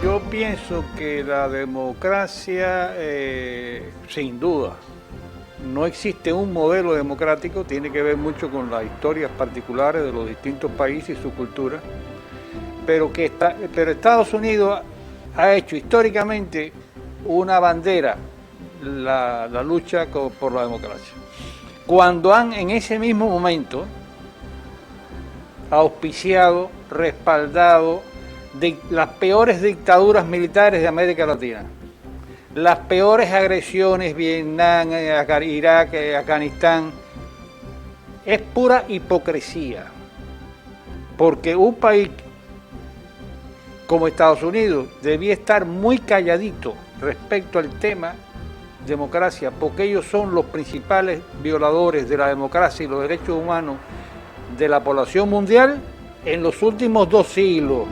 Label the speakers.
Speaker 1: Yo pienso que la democracia, sin duda, no existe un modelo democrático, tiene que ver mucho con las historias particulares de los distintos países y su cultura, pero Estados Unidos ha hecho históricamente una bandera, la lucha por la democracia. Cuando han en ese mismo momento auspiciado, respaldado de las peores dictaduras militares de América Latina, las peores agresiones, Vietnam, Irak, Afganistán, es pura hipocresía, porque un país como Estados Unidos debía estar muy calladito respecto al tema democracia, porque ellos son los principales violadores de la democracia y los derechos humanos de la población mundial en los últimos 2 siglos.